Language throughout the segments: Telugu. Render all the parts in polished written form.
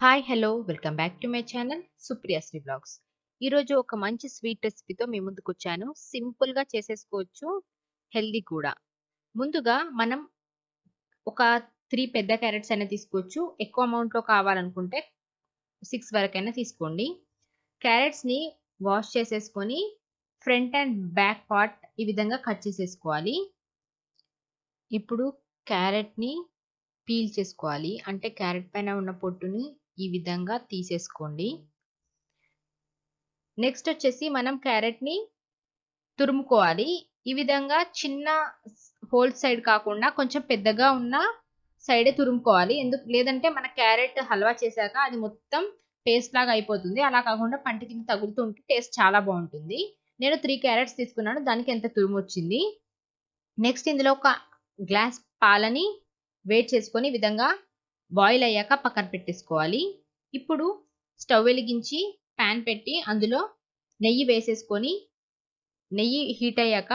Hi! Hello! Welcome back to my channel Supriyasri vlogs. ఈరోజు ఒక మంచి స్వీట్ రెసిపీతో మీ ముందుకొచ్చాను. సింపుల్‌గా చేసేసుకోవచ్చు. హెల్తీ కూడా. ముందుగా మనం ఒక 3 పెద్ద క్యారెట్స్ అయినా తీసుకోవచ్చు. ఎక్కువ అమౌంట్‌లో కావాలనుకుంటే 6 వరకైనా తీసుకోండి. క్యారెట్స్‌ని వాష్ చేసేసుకొని ఫ్రంట్ అండ్ బ్యాక్ పార్ట్ ఈ విధంగా కట్ చేసేసుకోవాలి. ఇప్పుడు క్యారెట్‌ని పీల్ చేసుకోవాలి. అంటే క్యారెట్ పైన ఉన్న పొట్టుని ఈ విధంగా తీసేసుకోండి. నెక్స్ట్ వచ్చేసి మనం క్యారెట్‌ని తురుముకోవాలి. ఈ విధంగా చిన్న హోల్ సైడ్ కాకుండా కొంచెం పెద్దగా ఉన్న సైడే తురుముకోవాలి. లేదంటే మన క్యారెట్ హల్వా చేశాక అది మొత్తం పేస్ట్ లాగా అయిపోతుంది. అలా కాకుండా పంటి కింద తగులుతూ ఉంటే టేస్ట్ చాలా బావుంటుంది. నేను 3 క్యారెట్స్ తీసుకున్నాను. దానికి ఎంత తురుమొచ్చింది. నెక్స్ట్ ఇందులో ఒక గ్లాస్ పాలని వేడి చేసుకొని ఈ విధంగా బాయిల్ అయ్యాక పక్కన పెట్టేసుకోవాలి. ఇప్పుడు స్టవ్ వెలిగించి పాన్ పెట్టి అందులో నెయ్యి వేసేసుకొని నెయ్యి హీట్ అయ్యాక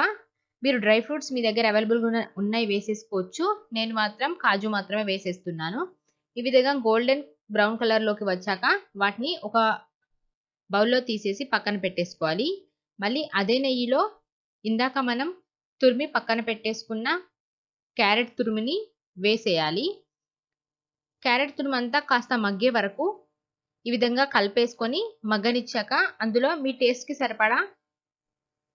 మీరు డ్రై ఫ్రూట్స్ మీ దగ్గర అవైలబుల్‌గా ఉన్నయి వేసేసుకోవచ్చు. నేను మాత్రం కాజు మాత్రమే వేసేస్తున్నాను. ఈ విధంగా గోల్డెన్ బ్రౌన్ కలర్‌లోకి వచ్చాక వాటిని ఒక బౌల్‌లో తీసేసి పక్కన పెట్టేసుకోవాలి. మళ్ళీ అదే నెయ్యిలో ఇందాక మనం తురిమి పక్కన పెట్టేసుకున్న క్యారెట్ తురుముని వేసేయాలి. క్యారెట్ తురుమంతా కాస్త మగ్గే వరకు ఈ విధంగా కలిపేసుకొని మగ్గనిచ్చాక అందులో మీ టేస్ట్‌కి సరిపడా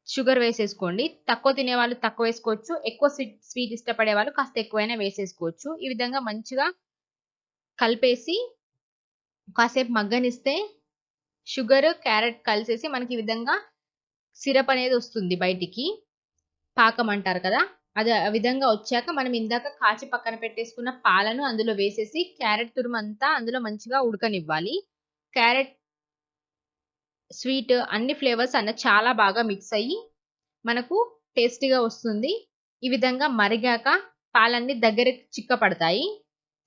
షుగర్ వేసేసుకోండి. తక్కువ తినేవాళ్ళు తక్కువ వేసుకోవచ్చు. ఎక్కువ స్వీట్ ఇష్టపడే వాళ్ళు కాస్త ఎక్కువైనా వేసేసుకోవచ్చు. ఈ విధంగా మంచిగా కలిపేసి కాసేపు మగ్గనిస్తే షుగర్, క్యారెట్ కలిసేసి మనకి ఈ విధంగా సిరప్ అనేది వస్తుంది బయటికి. పాకం అంటారు కదా! అది ఆ విధంగా వచ్చాక మనం ఇందాక కాచి పక్కన పెట్టేసుకున్న పాలను అందులో వేసేసి క్యారెట్ తురుమంతా అందులో మంచిగా ఉడకనివ్వాలి. క్యారెట్, స్వీట్ అన్ని ఫ్లేవర్స్ చాలా బాగా మిక్స్ అయ్యి మనకు టేస్టీగా వస్తుంది. ఈ విధంగా మరిగాక పాలన్నీ దగ్గరికి చిక్కపడతాయి.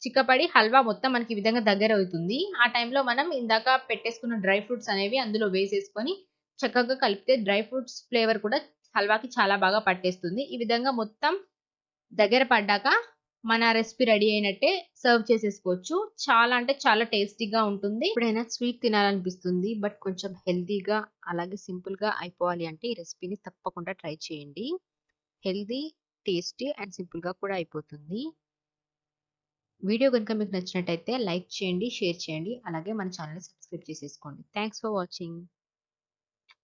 చిక్కపడి హల్వా మొత్తం మనకి ఈ విధంగా దగ్గరవుతుంది. ఆ టైంలో మనం ఇందాక పెట్టేసుకున్న డ్రై ఫ్రూట్స్ అనేవి అందులో వేసేసుకొని చక్కగా కలిపితే డ్రై ఫ్రూట్స్ ఫ్లేవర్ కూడా హల్వాకి చాలా బాగా పట్టేస్తుంది. ఈ విధంగా మొత్తం దగ్గర పడ్డాక మన రెసిపీ రెడీ అయినట్టే సర్వ్ చేసేసుకోవచ్చు. చాలా అంటే చాలా టేస్టీగా ఉంటుంది. ఎప్పుడైనా స్వీట్ తినాలనిపిస్తుంది. బట్ కొంచెం హెల్తీగా అలాగే సింపుల్‌గా అయిపోవాలి అంటే ఈ రెసిపీని తప్పకుండా ట్రై చేయండి. హెల్తీ, టేస్టీ అండ్ సింపుల్‌గా కూడా అయిపోతుంది. వీడియో గనుక మీకు నచ్చినట్టయితే లైక్ చేయండి, షేర్ చేయండి. అలాగే మన ఛానెల్‌ని సబ్స్క్రైబ్ చేసేసుకోండి. Thanks for watching.